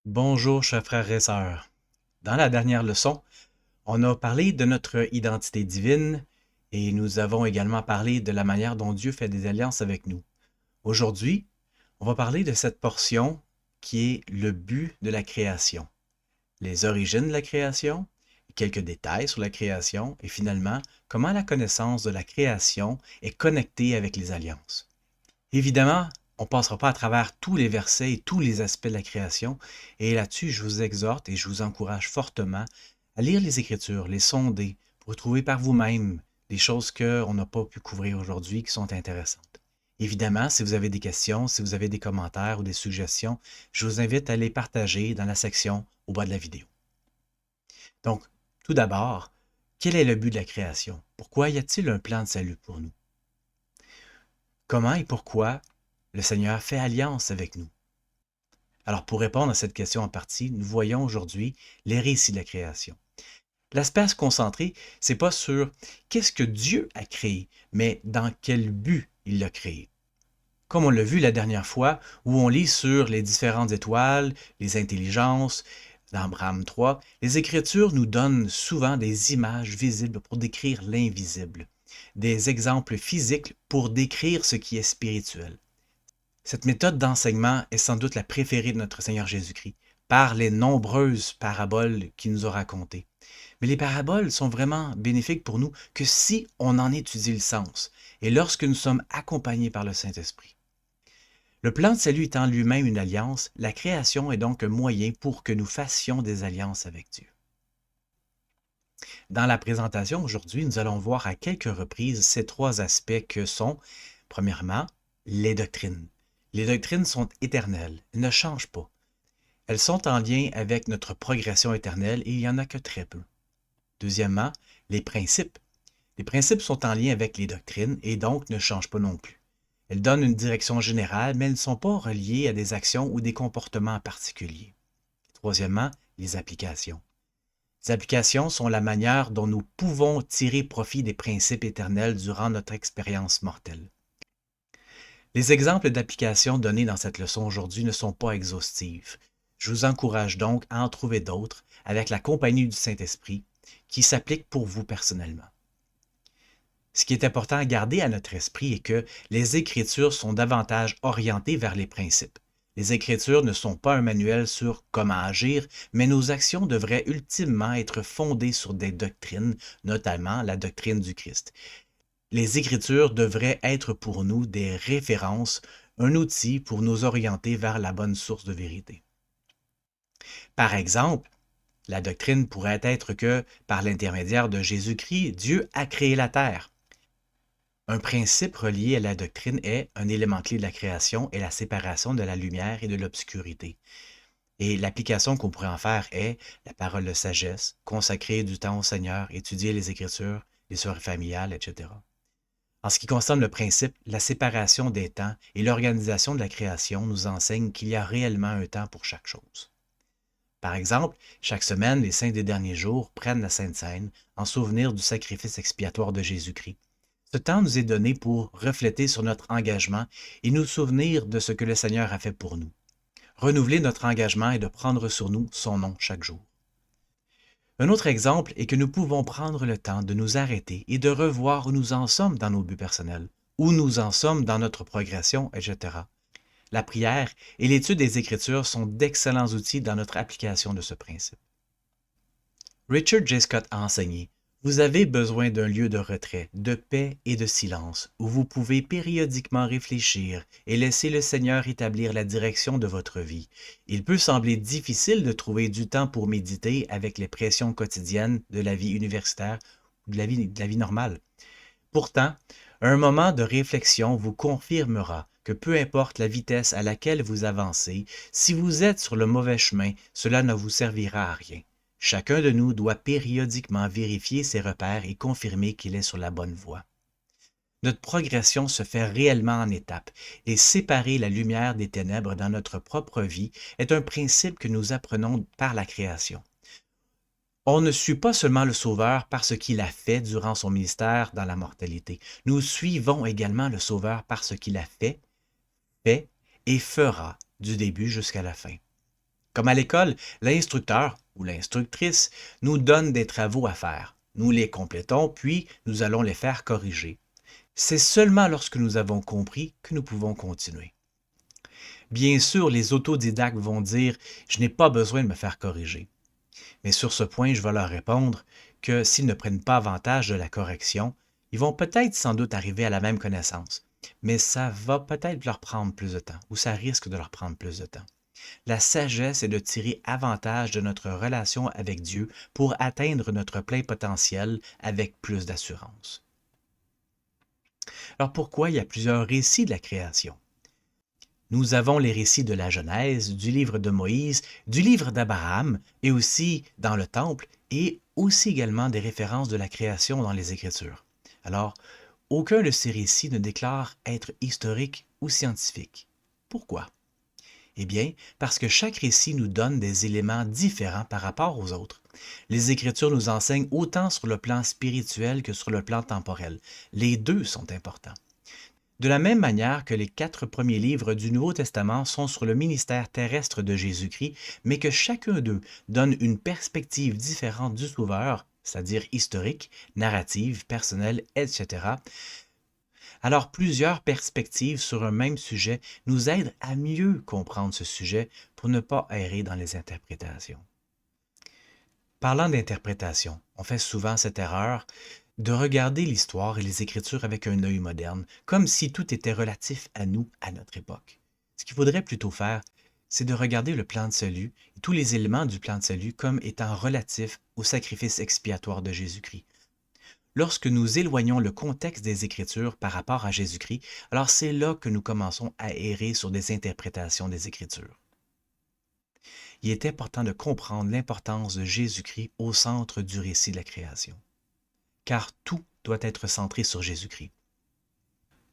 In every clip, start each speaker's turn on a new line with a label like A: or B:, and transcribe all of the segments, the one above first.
A: Bonjour, chers frères et sœurs. Dans la dernière leçon, on a parlé de notre identité divine et nous avons également parlé de la manière dont Dieu fait des alliances avec nous. Aujourd'hui, on va parler de cette portion qui est le but de la création, les origines de la création, quelques détails sur la création et finalement, comment la connaissance de la création est connectée avec les alliances. Évidemment, on ne passera pas à travers tous les versets et tous les aspects de la création, et là-dessus, je vous exhorte et je vous encourage fortement à lire les Écritures, les sonder, pour trouver par vous-même des choses qu'on n'a pas pu couvrir aujourd'hui qui sont intéressantes. Évidemment, si vous avez des questions, si vous avez des commentaires ou des suggestions, je vous invite à les partager dans la section au bas de la vidéo. Donc, tout d'abord, quel est le but de la création? Pourquoi y a-t-il un plan de salut pour nous? Comment et pourquoi le Seigneur fait alliance avec nous? Alors, pour répondre à cette question en partie, nous voyons aujourd'hui les récits de la création. L'aspect à se concentrer, c'est pas sur qu'est-ce que Dieu a créé, mais dans quel but il l'a créé. Comme on l'a vu la dernière fois, où on lit sur les différentes étoiles, les intelligences, dans Abraham 3, les Écritures nous donnent souvent des images visibles pour décrire l'invisible, des exemples physiques pour décrire ce qui est spirituel. Cette méthode d'enseignement est sans doute la préférée de notre Seigneur Jésus-Christ, par les nombreuses paraboles qu'il nous a racontées. Mais les paraboles sont vraiment bénéfiques pour nous que si on en étudie le sens et lorsque nous sommes accompagnés par le Saint-Esprit. Le plan de salut étant lui-même une alliance, la création est donc un moyen pour que nous fassions des alliances avec Dieu. Dans la présentation aujourd'hui, nous allons voir à quelques reprises ces trois aspects que sont, premièrement, les doctrines. Les doctrines sont éternelles, elles ne changent pas. Elles sont en lien avec notre progression éternelle et il n'y en a que très peu. Deuxièmement, les principes. Les principes sont en lien avec les doctrines et donc ne changent pas non plus. Elles donnent une direction générale, mais elles ne sont pas reliées à des actions ou des comportements particuliers. Troisièmement, les applications. Les applications sont la manière dont nous pouvons tirer profit des principes éternels durant notre expérience mortelle. Les exemples d'applications donnés dans cette leçon aujourd'hui ne sont pas exhaustifs. Je vous encourage donc à en trouver d'autres avec la compagnie du Saint-Esprit qui s'appliquent pour vous personnellement. Ce qui est important à garder à notre esprit est que les Écritures sont davantage orientées vers les principes. Les Écritures ne sont pas un manuel sur comment agir, mais nos actions devraient ultimement être fondées sur des doctrines, notamment la doctrine du Christ. Les Écritures devraient être pour nous des références, un outil pour nous orienter vers la bonne source de vérité. Par exemple, la doctrine pourrait être que, par l'intermédiaire de Jésus-Christ, Dieu a créé la terre. Un principe relié à la doctrine est un élément clé de la création est la séparation de la lumière et de l'obscurité. Et l'application qu'on pourrait en faire est la parole de sagesse, consacrer du temps au Seigneur, étudier les Écritures, les soirées familiales, etc. En ce qui concerne le principe, la séparation des temps et l'organisation de la création nous enseignent qu'il y a réellement un temps pour chaque chose. Par exemple, chaque semaine, les saints des derniers jours prennent la Sainte Seine en souvenir du sacrifice expiatoire de Jésus-Christ. Ce temps nous est donné pour refléter sur notre engagement et nous souvenir de ce que le Seigneur a fait pour nous. Renouveler notre engagement et de prendre sur nous son nom chaque jour. Un autre exemple est que nous pouvons prendre le temps de nous arrêter et de revoir où nous en sommes dans nos buts personnels, où nous en sommes dans notre progression, etc. La prière et l'étude des Écritures sont d'excellents outils dans notre application de ce principe. Richard J. Scott a enseigné: vous avez besoin d'un lieu de retrait, de paix et de silence, où vous pouvez périodiquement réfléchir et laisser le Seigneur établir la direction de votre vie. Il peut sembler difficile de trouver du temps pour méditer avec les pressions quotidiennes de la vie universitaire ou de la vie normale. Pourtant, un moment de réflexion vous confirmera que peu importe la vitesse à laquelle vous avancez, si vous êtes sur le mauvais chemin, cela ne vous servira à rien. Chacun de nous doit périodiquement vérifier ses repères et confirmer qu'il est sur la bonne voie. Notre progression se fait réellement en étapes et séparer la lumière des ténèbres dans notre propre vie est un principe que nous apprenons par la création. On ne suit pas seulement le Sauveur par ce qu'il a fait durant son ministère dans la mortalité. Nous suivons également le Sauveur par ce qu'il a fait et fera du début jusqu'à la fin. Comme à l'école, l'instructeur ou l'instructrice nous donne des travaux à faire. Nous les complétons, puis nous allons les faire corriger. C'est seulement lorsque nous avons compris que nous pouvons continuer. Bien sûr, les autodidactes vont dire « je n'ai pas besoin de me faire corriger ». Mais sur ce point, je vais leur répondre que s'ils ne prennent pas avantage de la correction, ils vont peut-être sans doute arriver à la même connaissance, mais ça va peut-être leur prendre plus de temps, ou ça risque de leur prendre plus de temps. La sagesse est de tirer avantage de notre relation avec Dieu pour atteindre notre plein potentiel avec plus d'assurance. Alors pourquoi il y a plusieurs récits de la création? Nous avons les récits de la Genèse, du livre de Moïse, du livre d'Abraham et aussi dans le Temple et aussi également des références de la création dans les Écritures. Alors, aucun de ces récits ne déclare être historique ou scientifique. Pourquoi? Eh bien, parce que chaque récit nous donne des éléments différents par rapport aux autres. Les Écritures nous enseignent autant sur le plan spirituel que sur le plan temporel. Les deux sont importants. De la même manière que les 4 premiers livres du Nouveau Testament sont sur le ministère terrestre de Jésus-Christ, mais que chacun d'eux donne une perspective différente du Sauveur, c'est-à-dire historique, narrative, personnelle, etc., alors plusieurs perspectives sur un même sujet nous aident à mieux comprendre ce sujet pour ne pas errer dans les interprétations. Parlant d'interprétation, on fait souvent cette erreur de regarder l'histoire et les Écritures avec un œil moderne, comme si tout était relatif à nous, à notre époque. Ce qu'il faudrait plutôt faire, c'est de regarder le plan de salut et tous les éléments du plan de salut comme étant relatifs au sacrifice expiatoire de Jésus-Christ. Lorsque nous éloignons le contexte des Écritures par rapport à Jésus-Christ, alors c'est là que nous commençons à errer sur des interprétations des Écritures. Il est important de comprendre l'importance de Jésus-Christ au centre du récit de la création, car tout doit être centré sur Jésus-Christ.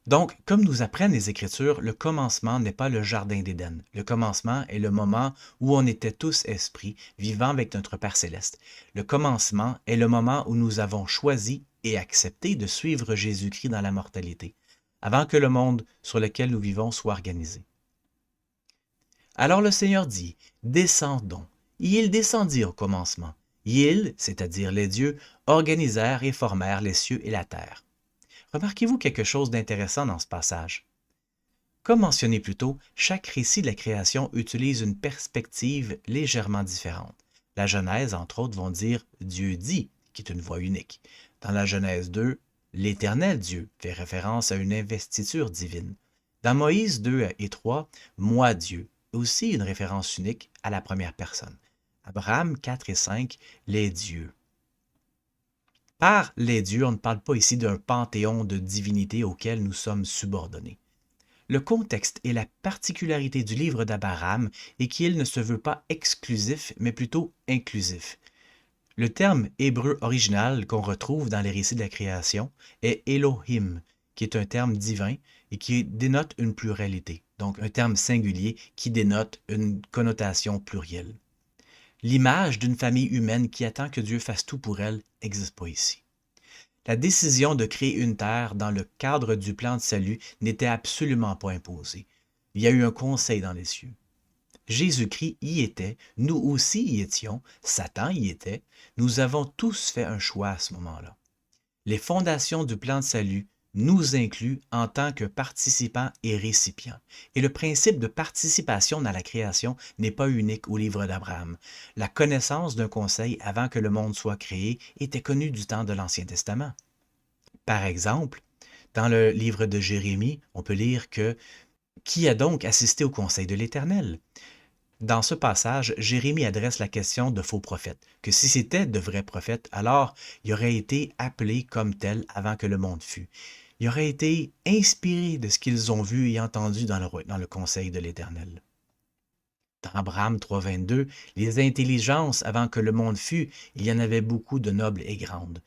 A: Donc, comme nous apprennent les Écritures, le commencement n'est pas le jardin d'Éden. Le commencement est le moment où on était tous esprits, vivant avec notre Père céleste. Le commencement est le moment où nous avons choisi et accepté de suivre Jésus-Christ dans la mortalité, avant que le monde sur lequel nous vivons soit organisé. Alors le Seigneur dit, « Descendons. » Ils descendirent au commencement. Ils, c'est-à-dire les dieux, organisèrent et formèrent les cieux et la terre. Remarquez-vous quelque chose d'intéressant dans ce passage? Comme mentionné plus tôt, chaque récit de la création utilise une perspective légèrement différente. La Genèse, entre autres, vont dire « Dieu dit », qui est une voix unique. Dans la Genèse 2, « l'Éternel Dieu » fait référence à une investiture divine. Dans Moïse 2 et 3, « Moi Dieu », aussi une référence unique à la première personne. Abraham 4 et 5, « les dieux ». Par les dieux, on ne parle pas ici d'un panthéon de divinités auquel nous sommes subordonnés. Le contexte et la particularité du livre d'Abraham est qu'il ne se veut pas exclusif, mais plutôt inclusif. Le terme hébreu original qu'on retrouve dans les récits de la création est Elohim, qui est un terme divin et qui dénote une pluralité, donc un terme singulier qui dénote une connotation plurielle. L'image d'une famille humaine qui attend que Dieu fasse tout pour elle n'existe pas ici. La décision de créer une terre dans le cadre du plan de salut n'était absolument pas imposée. Il y a eu un conseil dans les cieux. Jésus-Christ y était, nous aussi y étions, Satan y était, nous avons tous fait un choix à ce moment-là. Les fondations du plan de salut nous incluent en tant que participants et récipients. Et le principe de participation dans la création n'est pas unique au livre d'Abraham. La connaissance d'un conseil avant que le monde soit créé était connue du temps de l'Ancien Testament. Par exemple, dans le livre de Jérémie, on peut lire que « Qui a donc assisté au conseil de l'Éternel ?» Dans ce passage, Jérémie adresse la question de faux prophètes, que si c'était de vrais prophètes, alors il aurait été appelé comme tel avant que le monde fût. Il aurait été inspiré de ce qu'ils ont vu et entendu dans le conseil de l'Éternel. Dans Abraham 3.22, les intelligences avant que le monde fût, il y en avait beaucoup de nobles et grandes.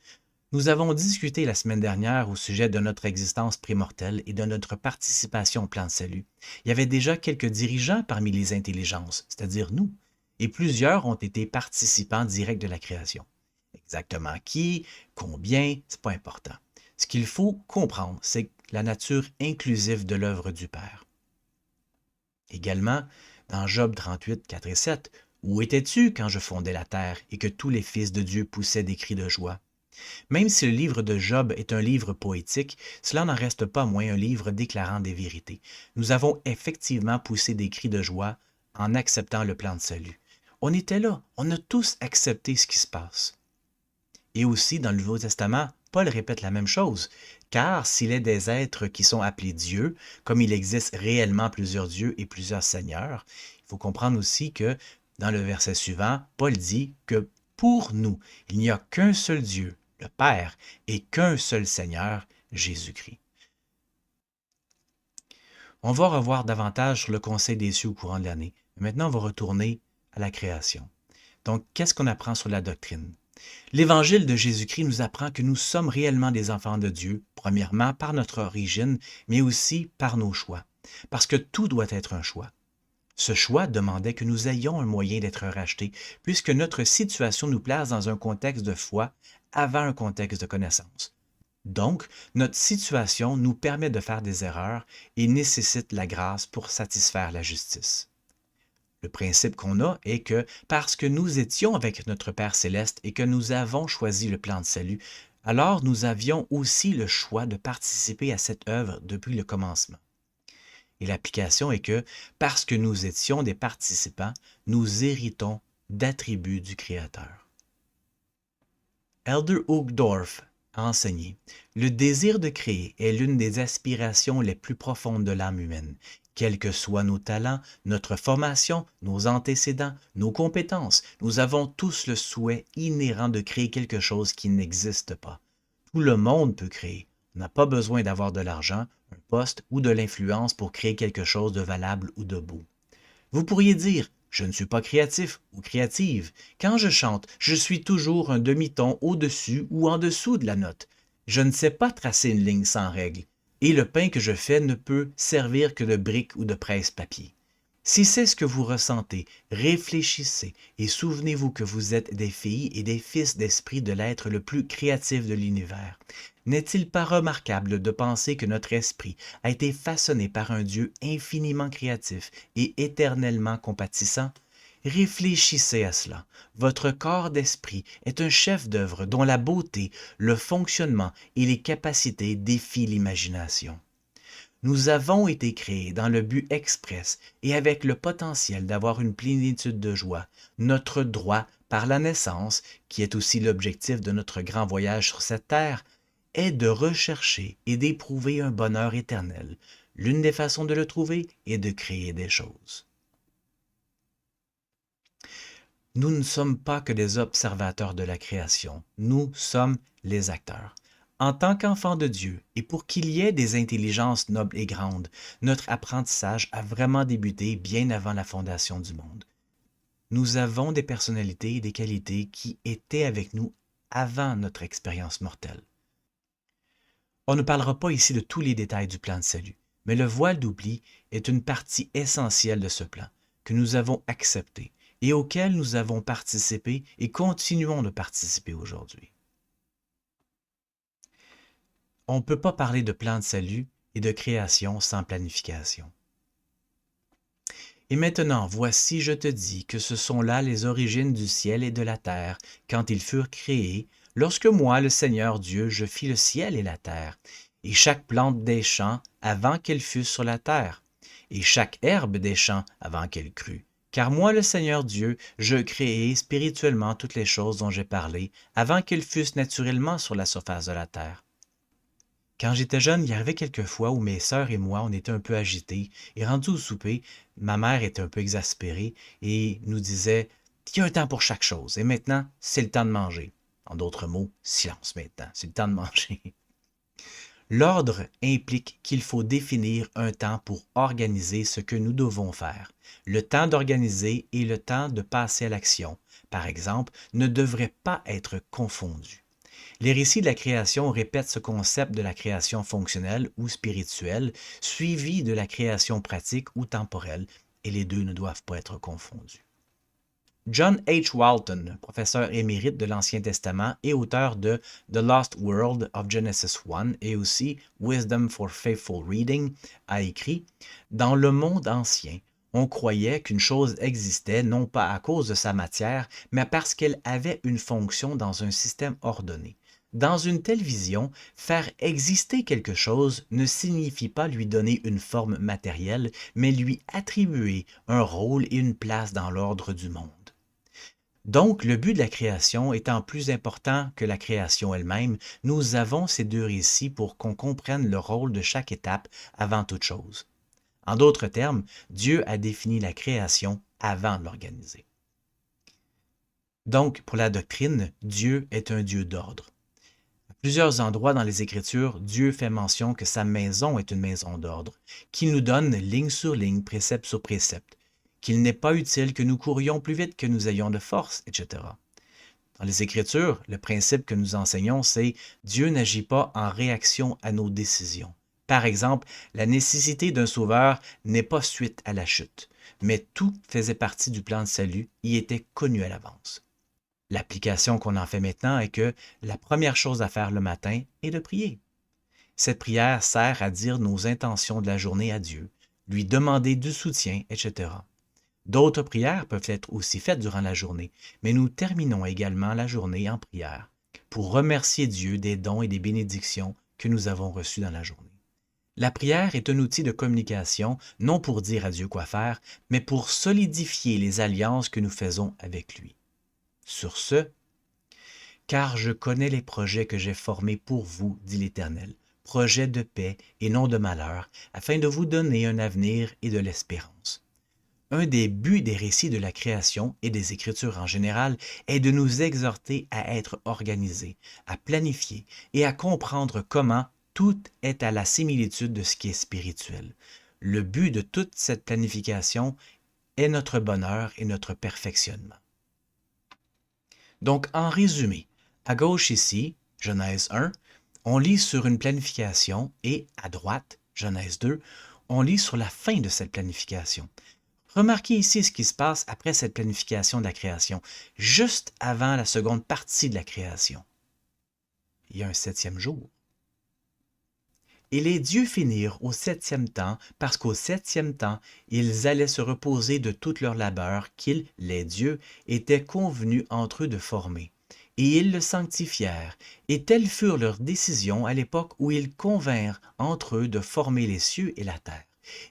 A: Nous avons discuté la semaine dernière au sujet de notre existence prémortelle et de notre participation au plan de salut. Il y avait déjà quelques dirigeants parmi les intelligences, c'est-à-dire nous, et plusieurs ont été participants directs de la création. Exactement qui, combien, c'est pas important. Ce qu'il faut comprendre, c'est la nature inclusive de l'œuvre du Père. Également, dans Job 38, 4 et 7, Où étais-tu quand je fondais la terre et que tous les fils de Dieu poussaient des cris de joie? Même si le livre de Job est un livre poétique, cela n'en reste pas moins un livre déclarant des vérités. Nous avons effectivement poussé des cris de joie en acceptant le plan de salut. On était là, on a tous accepté ce qui se passe. Et aussi, dans le Nouveau Testament, Paul répète la même chose. Car s'il est des êtres qui sont appelés dieux, comme il existe réellement plusieurs dieux et plusieurs seigneurs, il faut comprendre aussi que dans le verset suivant, Paul dit que pour nous, il n'y a qu'un seul Dieu, le Père, et qu'un seul Seigneur, Jésus-Christ. On va revoir davantage sur le Conseil des cieux au courant de l'année. Maintenant, on va retourner à la création. Donc, qu'est-ce qu'on apprend sur la doctrine? L'Évangile de Jésus-Christ nous apprend que nous sommes réellement des enfants de Dieu, premièrement par notre origine, mais aussi par nos choix. Parce que tout doit être un choix. Ce choix demandait que nous ayons un moyen d'être rachetés, puisque notre situation nous place dans un contexte de foi avant un contexte de connaissance. Donc, notre situation nous permet de faire des erreurs et nécessite la grâce pour satisfaire la justice. Le principe qu'on a est que parce que nous étions avec notre Père céleste et que nous avons choisi le plan de salut, alors nous avions aussi le choix de participer à cette œuvre depuis le commencement. Et l'application est que parce que nous étions des participants, nous héritons d'attributs du Créateur. Elder Uchtdorf a enseigné: le désir de créer est l'une des aspirations les plus profondes de l'âme humaine. Quels que soient nos talents, notre formation, nos antécédents, nos compétences, nous avons tous le souhait inhérent de créer quelque chose qui n'existe pas. Tout le monde peut créer. On n'a pas besoin d'avoir de l'argent, un poste ou de l'influence pour créer quelque chose de valable ou de beau. Vous pourriez dire: je ne suis pas créatif ou créative. Quand je chante, je suis toujours un demi-ton au-dessus ou en dessous de la note. Je ne sais pas tracer une ligne sans règle. Et le pain que je fais ne peut servir que de briques ou de presse-papier. Si c'est ce que vous ressentez, réfléchissez et souvenez-vous que vous êtes des filles et des fils d'esprit de l'être le plus créatif de l'univers. N'est-il pas remarquable de penser que notre esprit a été façonné par un Dieu infiniment créatif et éternellement compatissant? Réfléchissez à cela. Votre corps d'esprit est un chef-d'œuvre dont la beauté, le fonctionnement et les capacités défient l'imagination. Nous avons été créés dans le but express et avec le potentiel d'avoir une plénitude de joie. Notre droit, par la naissance, qui est aussi l'objectif de notre grand voyage sur cette terre, est de rechercher et d'éprouver un bonheur éternel. L'une des façons de le trouver est de créer des choses. Nous ne sommes pas que des observateurs de la création, nous sommes les acteurs. En tant qu'enfants de Dieu, et pour qu'il y ait des intelligences nobles et grandes, notre apprentissage a vraiment débuté bien avant la fondation du monde. Nous avons des personnalités et des qualités qui étaient avec nous avant notre expérience mortelle. On ne parlera pas ici de tous les détails du plan de salut, mais le voile d'oubli est une partie essentielle de ce plan, que nous avons accepté et auquel nous avons participé et continuons de participer aujourd'hui. On ne peut pas parler de plan de salut et de création sans planification. Et maintenant, voici, je te dis que ce sont là les origines du ciel et de la terre, quand ils furent créés, lorsque moi, le Seigneur Dieu, je fis le ciel et la terre, et chaque plante des champs avant qu'elle fût sur la terre, et chaque herbe des champs avant qu'elle crût. Car moi, le Seigneur Dieu, je créai spirituellement toutes les choses dont j'ai parlé, avant qu'elles fussent naturellement sur la surface de la terre. Quand j'étais jeune, il y arrivait quelques fois où mes sœurs et moi, on était un peu agités, et rendus au souper, ma mère était un peu exaspérée et nous disait: il y a un temps pour chaque chose, et maintenant, c'est le temps de manger. En d'autres mots, silence maintenant, c'est le temps de manger. L'ordre implique qu'il faut définir un temps pour organiser ce que nous devons faire. Le temps d'organiser et le temps de passer à l'action, par exemple, ne devraient pas être confondus. Les récits de la création répètent ce concept de la création fonctionnelle ou spirituelle, suivi de la création pratique ou temporelle, et les deux ne doivent pas être confondus. John H. Walton, professeur émérite de l'Ancien Testament et auteur de The Lost World of Genesis 1 et aussi Wisdom for Faithful Reading, a écrit: dans le monde ancien, On croyait qu'une chose existait non pas à cause de sa matière, mais parce qu'elle avait une fonction dans un système ordonné. Dans une telle vision, faire exister quelque chose ne signifie pas lui donner une forme matérielle, mais lui attribuer un rôle et une place dans l'ordre du monde. Donc, le but de la création étant plus important que la création elle-même, nous avons ces deux récits pour qu'on comprenne le rôle de chaque étape avant toute chose. En d'autres termes, Dieu a défini la création avant de l'organiser. Donc, pour la doctrine, Dieu est un Dieu d'ordre. À plusieurs endroits dans les Écritures, Dieu fait mention que sa maison est une maison d'ordre, qu'il nous donne ligne sur ligne, précepte sur précepte, qu'il n'est pas utile que nous courions plus vite que nous ayons de force, etc. Dans les Écritures, le principe que nous enseignons, c'est Dieu n'agit pas en réaction à nos décisions. Par exemple, la nécessité d'un sauveur n'est pas suite à la chute, mais tout faisait partie du plan de salut, y était connu à l'avance. L'application qu'on en fait maintenant est que la première chose à faire le matin est de prier. Cette prière sert à dire nos intentions de la journée à Dieu, lui demander du soutien, etc. D'autres prières peuvent être aussi faites durant la journée, mais nous terminons également la journée en prière pour remercier Dieu des dons et des bénédictions que nous avons reçus dans la journée. La prière est un outil de communication, non pour dire à Dieu quoi faire, mais pour solidifier les alliances que nous faisons avec lui. Sur ce, car je connais les projets que j'ai formés pour vous, dit l'Éternel, projets de paix et non de malheur, afin de vous donner un avenir et de l'espérance. Un des buts des récits de la création et des Écritures en général est de nous exhorter à être organisés, à planifier et à comprendre comment tout est à la similitude de ce qui est spirituel. Le but de toute cette planification est notre bonheur et notre perfectionnement. Donc, en résumé, à gauche ici, Genèse 1, on lit sur une planification et à droite, Genèse 2, on lit sur la fin de cette planification. Remarquez ici ce qui se passe après cette planification de la création, juste avant la seconde partie de la création. Il y a un 7e jour. Et les dieux finirent au 7e temps, parce qu'au 7e temps, ils allaient se reposer de tout leur labeur qu'ils, les dieux, étaient convenus entre eux de former. Et ils le sanctifièrent, et telles furent leurs décisions à l'époque où ils convinrent entre eux de former les cieux et la terre.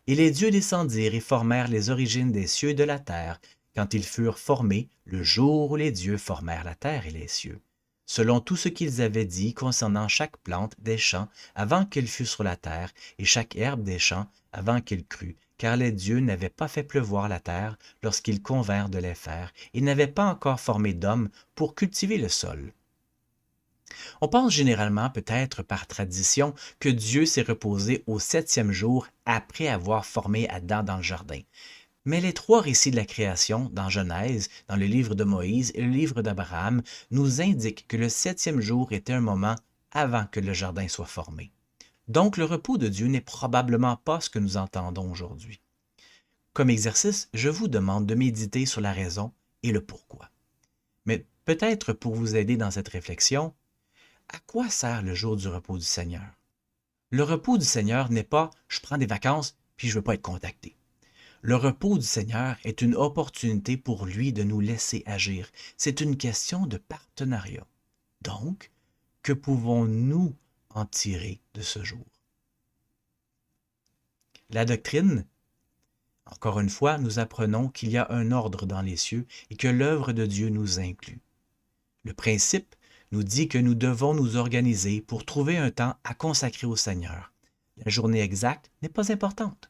A: Et les dieux descendirent et formèrent les origines des cieux et de la terre, quand ils furent formés, le jour où les dieux formèrent la terre et les cieux, selon tout ce qu'ils avaient dit concernant chaque plante des champs avant qu'elle fût sur la terre, et chaque herbe des champs avant qu'elle crût, car les dieux n'avaient pas fait pleuvoir la terre lorsqu'ils convinrent de les faire, et n'avaient pas encore formé d'hommes pour cultiver le sol. On pense généralement, peut-être par tradition, que Dieu s'est reposé au 7e jour après avoir formé Adam dans le jardin. Mais les 3 récits de la création, dans Genèse, dans le livre de Moïse et le livre d'Abraham, nous indiquent que le 7e jour était un moment avant que le jardin soit formé. Donc le repos de Dieu n'est probablement pas ce que nous entendons aujourd'hui. Comme exercice, je vous demande de méditer sur la raison et le pourquoi. Mais peut-être pour vous aider dans cette réflexion, à quoi sert le jour du repos du Seigneur? Le repos du Seigneur n'est pas « je prends des vacances puis je ne veux pas être contacté ». Le repos du Seigneur est une opportunité pour lui de nous laisser agir. C'est une question de partenariat. Donc, que pouvons-nous en tirer de ce jour? La doctrine, encore une fois, nous apprenons qu'il y a un ordre dans les cieux et que l'œuvre de Dieu nous inclut. Le principe nous dit que nous devons nous organiser pour trouver un temps à consacrer au Seigneur. La journée exacte n'est pas importante.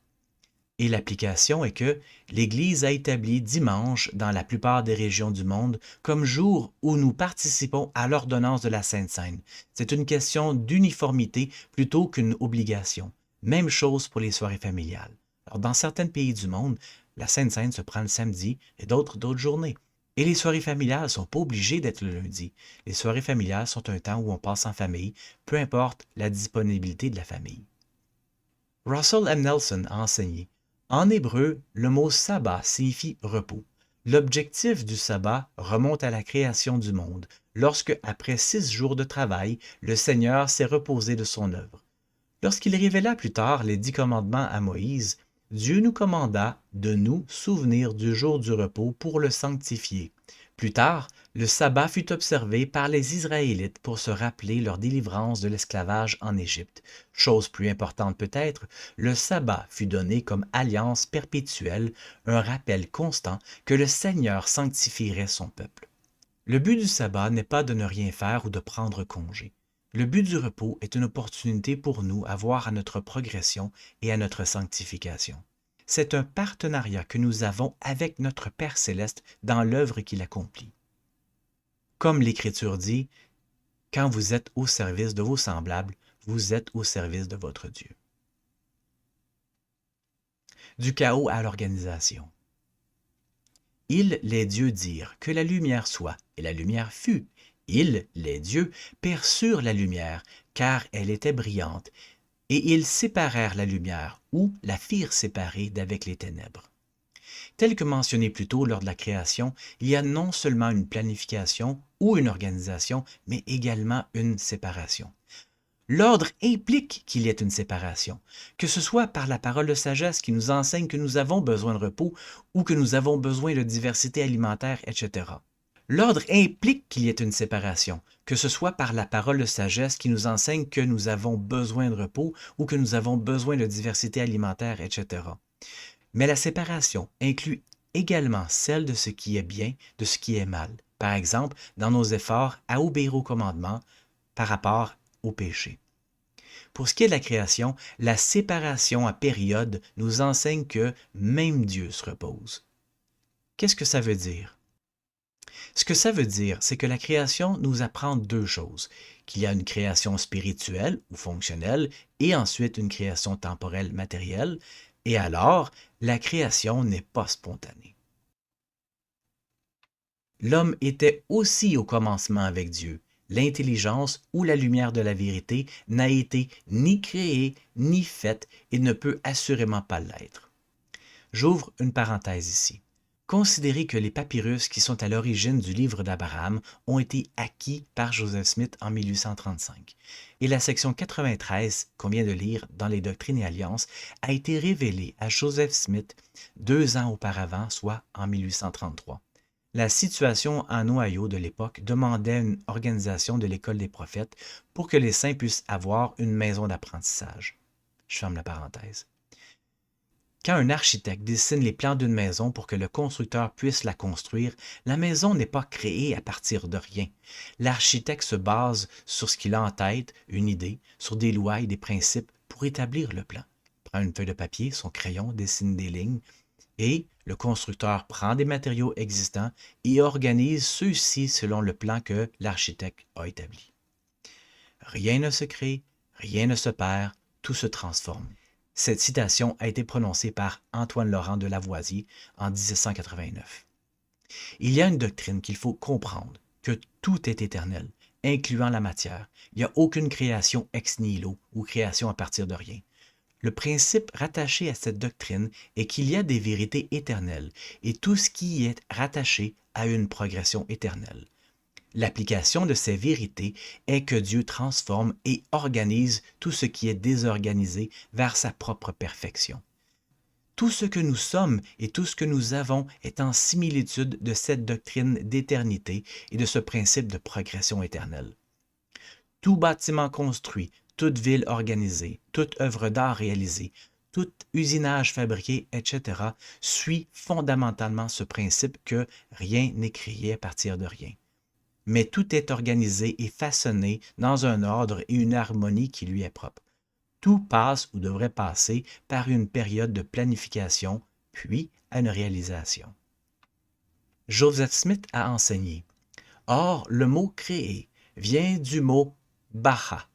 A: Et l'application est que l'Église a établi dimanche dans la plupart des régions du monde comme jour où nous participons à l'ordonnance de la Sainte Seine. C'est une question d'uniformité plutôt qu'une obligation. Même chose pour les soirées familiales. Alors, dans certains pays du monde, la Sainte Seine se prend le samedi et d'autres journées. Et les soirées familiales ne sont pas obligées d'être le lundi. Les soirées familiales sont un temps où on passe en famille, peu importe la disponibilité de la famille. Russell M. Nelson a enseigné: en hébreu, le mot sabbat signifie repos. L'objectif du sabbat remonte à la création du monde, lorsque, après 6 jours de travail, le Seigneur s'est reposé de son œuvre. Lorsqu'il révéla plus tard les 10 commandements à Moïse, Dieu nous commanda de nous souvenir du jour du repos pour le sanctifier. Plus tard, le sabbat fut observé par les Israélites pour se rappeler leur délivrance de l'esclavage en Égypte. Chose plus importante peut-être, le sabbat fut donné comme alliance perpétuelle, un rappel constant que le Seigneur sanctifierait son peuple. Le but du sabbat n'est pas de ne rien faire ou de prendre congé. Le but du repos est une opportunité pour nous à voir à notre progression et à notre sanctification. C'est un partenariat que nous avons avec notre Père céleste dans l'œuvre qu'il accomplit. Comme l'Écriture dit, quand vous êtes au service de vos semblables, vous êtes au service de votre Dieu. Du chaos à l'organisation. Ils, les dieux, dirent que la lumière soit, et la lumière fut. Ils, les dieux, perçurent la lumière, car elle était brillante, et ils séparèrent la lumière, ou la firent séparer d'avec les ténèbres. Tel que mentionné plus tôt lors de la création, il y a non seulement une planification ou une organisation, mais également une séparation. L'ordre implique qu'il y ait une séparation, que ce soit par la parole de sagesse qui nous enseigne que nous avons besoin de repos ou que nous avons besoin de diversité alimentaire, etc. L'ordre implique qu'il y ait une séparation, que ce soit par la parole de sagesse qui nous enseigne que nous avons besoin de repos ou que nous avons besoin de diversité alimentaire, etc. Mais la séparation inclut également celle de ce qui est bien, de ce qui est mal. Par exemple, dans nos efforts à obéir au commandement par rapport au péché. Pour ce qui est de la création, la séparation à période nous enseigne que même Dieu se repose. Qu'est-ce que ça veut dire? Ce que ça veut dire, c'est que la création nous apprend deux choses, qu'il y a une création spirituelle ou fonctionnelle et ensuite une création temporelle matérielle, et alors la création n'est pas spontanée. L'homme était aussi au commencement avec Dieu. L'intelligence ou la lumière de la vérité n'a été ni créée ni faite et ne peut assurément pas l'être. J'ouvre une parenthèse ici. Considérez que les papyrus qui sont à l'origine du livre d'Abraham ont été acquis par Joseph Smith en 1835 et la section 93 qu'on vient de lire dans les Doctrines et Alliances a été révélée à Joseph Smith 2 ans auparavant, soit en 1833. La situation en Ohio de l'époque demandait une organisation de l'école des prophètes pour que les saints puissent avoir une maison d'apprentissage. Je ferme la parenthèse. Quand un architecte dessine les plans d'une maison pour que le constructeur puisse la construire, la maison n'est pas créée à partir de rien. L'architecte se base sur ce qu'il a en tête, une idée, sur des lois et des principes pour établir le plan. Il prend une feuille de papier, son crayon, dessine des lignes, et le constructeur prend des matériaux existants et organise ceux-ci selon le plan que l'architecte a établi. Rien ne se crée, rien ne se perd, tout se transforme. Cette citation a été prononcée par Antoine Laurent de Lavoisier en 1789. Il y a une doctrine qu'il faut comprendre, que tout est éternel, incluant la matière. Il n'y a aucune création ex nihilo ou création à partir de rien. Le principe rattaché à cette doctrine est qu'il y a des vérités éternelles et tout ce qui est rattaché à une progression éternelle. L'application de ces vérités est que Dieu transforme et organise tout ce qui est désorganisé vers sa propre perfection. Tout ce que nous sommes et tout ce que nous avons est en similitude de cette doctrine d'éternité et de ce principe de progression éternelle. Tout bâtiment construit, toute ville organisée, toute œuvre d'art réalisée, tout usinage fabriqué, etc., suit fondamentalement ce principe que rien n'est créé à partir de rien. Mais tout est organisé et façonné dans un ordre et une harmonie qui lui est propre. Tout passe ou devrait passer par une période de planification, puis à une réalisation. Joseph Smith a enseigné. Or, le mot créer vient du mot baha,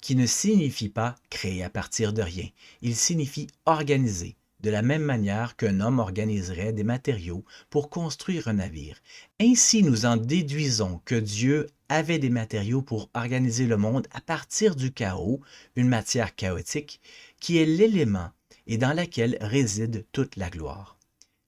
A: qui ne signifie pas créer à partir de rien. Il signifie organiser, de la même manière qu'un homme organiserait des matériaux pour construire un navire. Ainsi, nous en déduisons que Dieu avait des matériaux pour organiser le monde à partir du chaos, une matière chaotique, qui est l'élément et dans laquelle réside toute la gloire.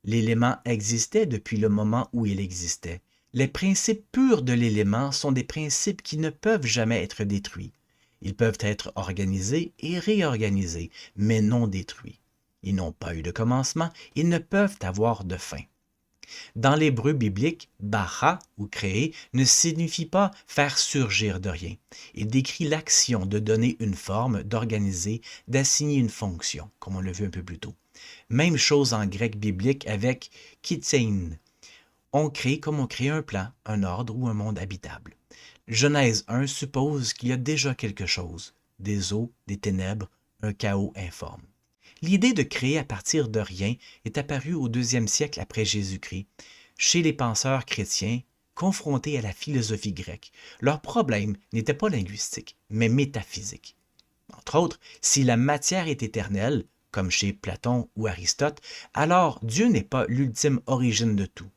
A: L'élément existait depuis le moment où il existait. Les principes purs de l'élément sont des principes qui ne peuvent jamais être détruits. Ils peuvent être organisés et réorganisés, mais non détruits. Ils n'ont pas eu de commencement, ils ne peuvent avoir de fin. Dans l'hébreu biblique, bara ou créer ne signifie pas faire surgir de rien. Il décrit l'action de donner une forme, d'organiser, d'assigner une fonction, comme on l'a vu un peu plus tôt. Même chose en grec biblique avec kitsein. On crée comme on crée un plan, un ordre ou un monde habitable. Genèse 1 suppose qu'il y a déjà quelque chose, des eaux, des ténèbres, un chaos informe. L'idée de créer à partir de rien est apparue au 2e siècle après Jésus-Christ, chez les penseurs chrétiens confrontés à la philosophie grecque. Leur problème n'était pas linguistique, mais métaphysique. Entre autres, si la matière est éternelle, comme chez Platon ou Aristote, alors Dieu n'est pas l'ultime origine de tout.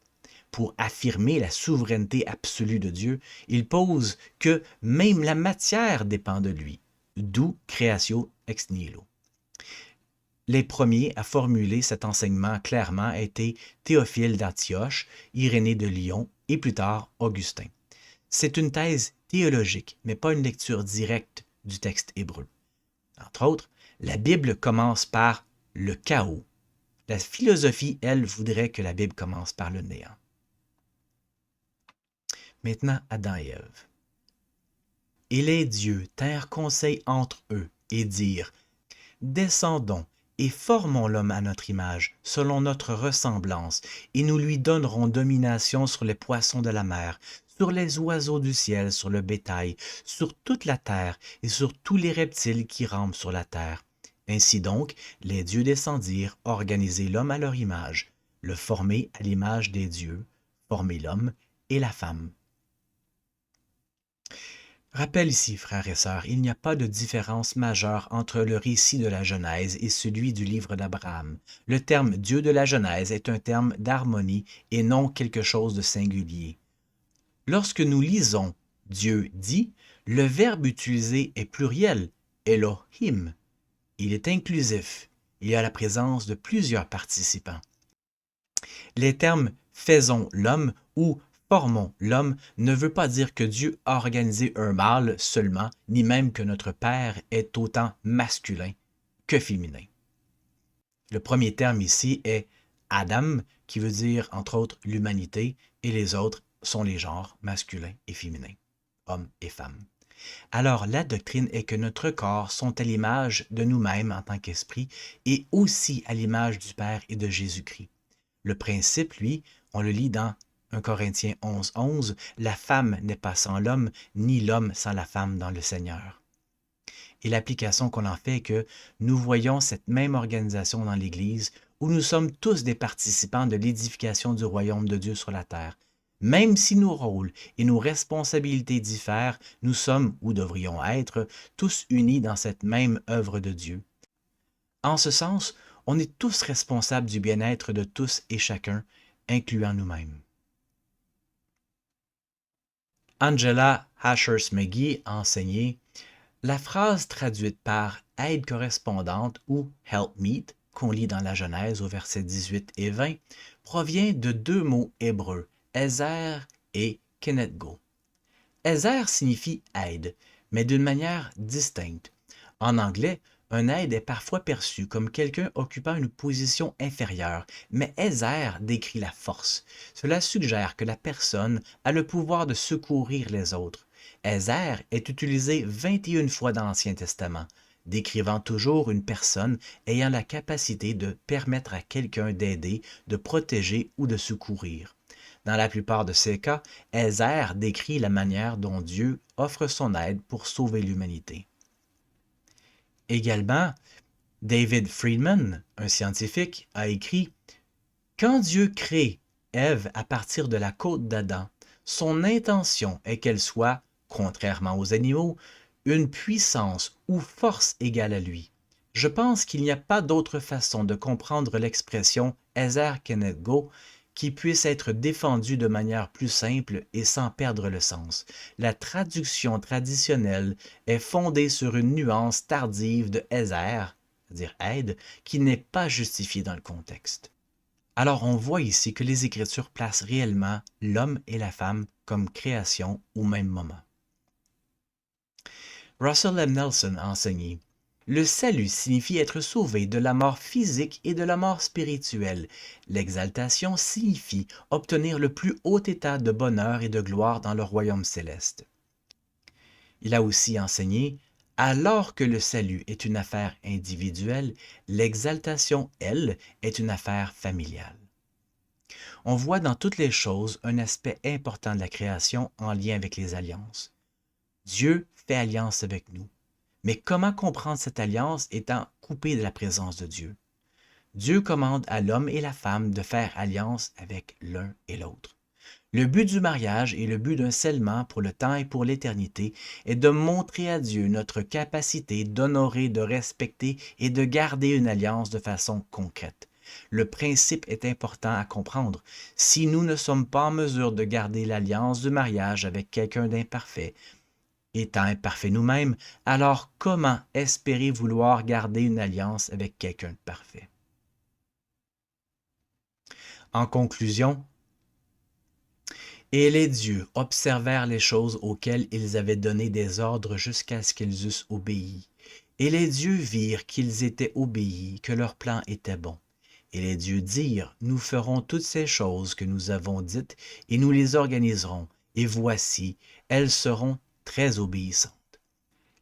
A: Pour affirmer la souveraineté absolue de Dieu, il pose que même la matière dépend de lui, d'où créatio ex nihilo. Les premiers à formuler cet enseignement clairement étaient Théophile d'Antioche, Irénée de Lyon et plus tard Augustin. C'est une thèse théologique, mais pas une lecture directe du texte hébreu. Entre autres, la Bible commence par le chaos. La philosophie, elle, voudrait que la Bible commence par le néant. Maintenant, Adam et Ève. Et les dieux tinrent conseil entre eux et dirent : Descendons et formons l'homme à notre image, selon notre ressemblance, et nous lui donnerons domination sur les poissons de la mer, sur les oiseaux du ciel, sur le bétail, sur toute la terre et sur tous les reptiles qui rampent sur la terre. Ainsi donc, les dieux descendirent, organiser l'homme à leur image, le former à l'image des dieux, former l'homme et la femme. Rappel ici, frères et sœurs, il n'y a pas de différence majeure entre le récit de la Genèse et celui du livre d'Abraham. Le terme Dieu de la Genèse est un terme d'harmonie et non quelque chose de singulier. Lorsque nous lisons Dieu dit, le verbe utilisé est pluriel, Elohim. Il est inclusif. Il y a la présence de plusieurs participants. Les termes faisons l'homme ou formons l'homme ne veut pas dire que Dieu a organisé un mâle seulement, ni même que notre Père est autant masculin que féminin. Le premier terme ici est Adam, qui veut dire entre autres l'humanité, et les autres sont les genres masculin et féminin, hommes et femmes. Alors la doctrine est que notre corps sont à l'image de nous-mêmes en tant qu'esprit et aussi à l'image du Père et de Jésus-Christ. Le principe, lui, on le lit dans 1 Corinthiens 11, la femme n'est pas sans l'homme, ni l'homme sans la femme dans le Seigneur. Et l'application qu'on en fait est que nous voyons cette même organisation dans l'Église où nous sommes tous des participants de l'édification du royaume de Dieu sur la terre. Même si nos rôles et nos responsabilités diffèrent, nous sommes, ou devrions être, tous unis dans cette même œuvre de Dieu. En ce sens, on est tous responsables du bien-être de tous et chacun, incluant nous-mêmes. Angela Ashurst-McGee a enseigné « La phrase traduite par « aide correspondante » ou « helpmeet » qu'on lit dans la Genèse au verset 18 et 20 provient de deux mots hébreux, « ezer » et « kenetgo ». « Ezer » signifie « aide », mais d'une manière distincte. En anglais, un aide est parfois perçu comme quelqu'un occupant une position inférieure, mais Ezer décrit la force. Cela suggère que la personne a le pouvoir de secourir les autres. Ezer est utilisé 21 fois dans l'Ancien Testament, décrivant toujours une personne ayant la capacité de permettre à quelqu'un d'aider, de protéger ou de secourir. Dans la plupart de ces cas, Ezer décrit la manière dont Dieu offre son aide pour sauver l'humanité. Également, David Friedman, un scientifique, a écrit « Quand Dieu crée Ève à partir de la côte d'Adam, son intention est qu'elle soit, contrairement aux animaux, une puissance ou force égale à lui. Je pense qu'il n'y a pas d'autre façon de comprendre l'expression « Ezer kenetgo » qui puisse être défendue de manière plus simple et sans perdre le sens. La traduction traditionnelle est fondée sur une nuance tardive de Ezer, c'est-à-dire aide, qui n'est pas justifiée dans le contexte. Alors on voit ici que les Écritures placent réellement l'homme et la femme comme création au même moment. Russell M. Nelson a enseigné « Le salut signifie être sauvé de la mort physique et de la mort spirituelle. L'exaltation signifie obtenir le plus haut état de bonheur et de gloire dans le royaume céleste. Il a aussi enseigné, alors que le salut est une affaire individuelle, l'exaltation, elle, est une affaire familiale. On voit dans toutes les choses un aspect important de la création en lien avec les alliances. Dieu fait alliance avec nous. Mais comment comprendre cette alliance étant coupé de la présence de Dieu? Dieu commande à l'homme et la femme de faire alliance avec l'un et l'autre. Le but du mariage et le but d'un scellement pour le temps et pour l'éternité est de montrer à Dieu notre capacité d'honorer, de respecter et de garder une alliance de façon concrète. Le principe est important à comprendre. Si nous ne sommes pas en mesure de garder l'alliance du mariage avec quelqu'un d'imparfait, étant imparfaits nous-mêmes, alors comment espérer vouloir garder une alliance avec quelqu'un de parfait? En conclusion, et les dieux observèrent les choses auxquelles ils avaient donné des ordres jusqu'à ce qu'ils eussent obéi. Et les dieux virent qu'ils étaient obéis, que leur plan était bon. Et les dieux dirent, nous ferons toutes ces choses que nous avons dites, et nous les organiserons, et voici, elles seront très obéissantes.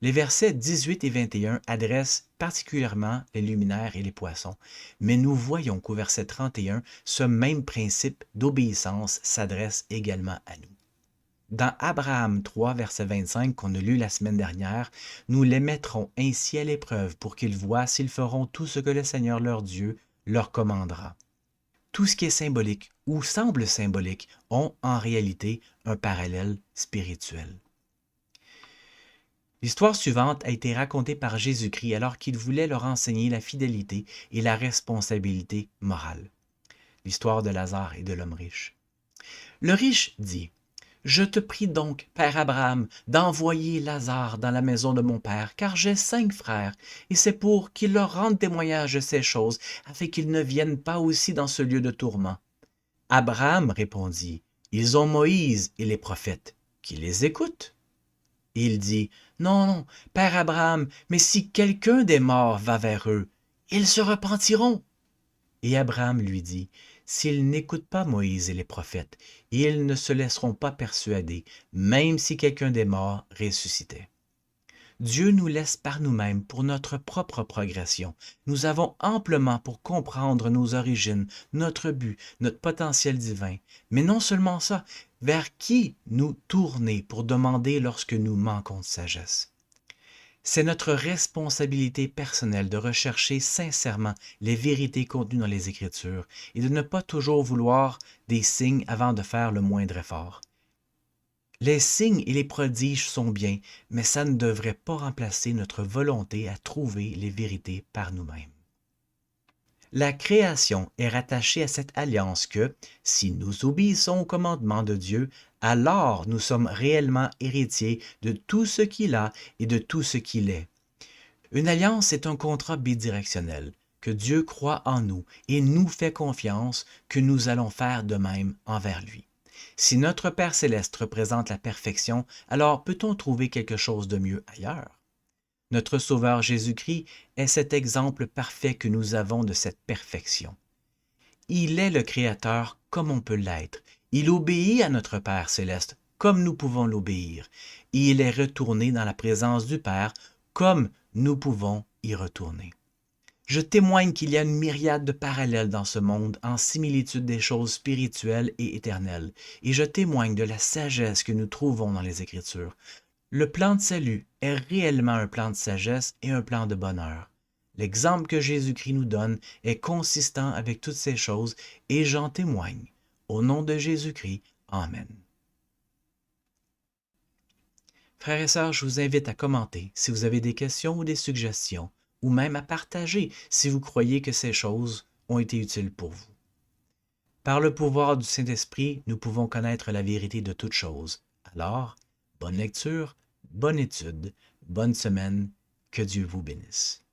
A: Les versets 18 et 21 adressent particulièrement les luminaires et les poissons, mais nous voyons qu'au verset 31, ce même principe d'obéissance s'adresse également à nous. Dans Abraham 3, verset 25, qu'on a lu la semaine dernière, nous les mettrons ainsi à l'épreuve pour qu'ils voient s'ils feront tout ce que le Seigneur leur Dieu leur commandera. Tout ce qui est symbolique ou semble symbolique ont en réalité un parallèle spirituel. L'histoire suivante a été racontée par Jésus-Christ alors qu'il voulait leur enseigner la fidélité et la responsabilité morale. L'histoire de Lazare et de l'homme riche. Le riche dit, « Je te prie donc, Père Abraham, d'envoyer Lazare dans la maison de mon père, car j'ai 5 frères, et c'est pour qu'il leur rende témoignage de ces choses, afin qu'ils ne viennent pas aussi dans ce lieu de tourment. » Abraham répondit, « Ils ont Moïse et les prophètes, qui les écoutent. » Il dit, « Non, non, Père Abraham, mais si quelqu'un des morts va vers eux, ils se repentiront. » Et Abraham lui dit, « S'ils n'écoutent pas Moïse et les prophètes, ils ne se laisseront pas persuader, même si quelqu'un des morts ressuscitait. » Dieu nous laisse par nous-mêmes pour notre propre progression. Nous avons amplement pour comprendre nos origines, notre but, notre potentiel divin. Mais non seulement ça, vers qui nous tourner pour demander lorsque nous manquons de sagesse. C'est notre responsabilité personnelle de rechercher sincèrement les vérités contenues dans les Écritures et de ne pas toujours vouloir des signes avant de faire le moindre effort. Les signes et les prodiges sont bien, mais ça ne devrait pas remplacer notre volonté à trouver les vérités par nous-mêmes. La création est rattachée à cette alliance que, si nous obéissons au commandement de Dieu, alors nous sommes réellement héritiers de tout ce qu'il a et de tout ce qu'il est. Une alliance est un contrat bidirectionnel, que Dieu croit en nous et nous fait confiance que nous allons faire de même envers lui. Si notre Père céleste représente la perfection, alors peut-on trouver quelque chose de mieux ailleurs? Notre Sauveur Jésus-Christ est cet exemple parfait que nous avons de cette perfection. Il est le Créateur comme on peut l'être. Il obéit à notre Père céleste comme nous pouvons l'obéir. Et il est retourné dans la présence du Père comme nous pouvons y retourner. Je témoigne qu'il y a une myriade de parallèles dans ce monde en similitude des choses spirituelles et éternelles, et je témoigne de la sagesse que nous trouvons dans les Écritures. Le plan de salut est réellement un plan de sagesse et un plan de bonheur. L'exemple que Jésus-Christ nous donne est consistant avec toutes ces choses, et j'en témoigne. Au nom de Jésus-Christ, Amen. Frères et sœurs, je vous invite à commenter si vous avez des questions ou des suggestions, ou même à partager si vous croyez que ces choses ont été utiles pour vous. Par le pouvoir du Saint-Esprit, nous pouvons connaître la vérité de toutes choses. Alors, bonne lecture, bonne étude, bonne semaine, que Dieu vous bénisse.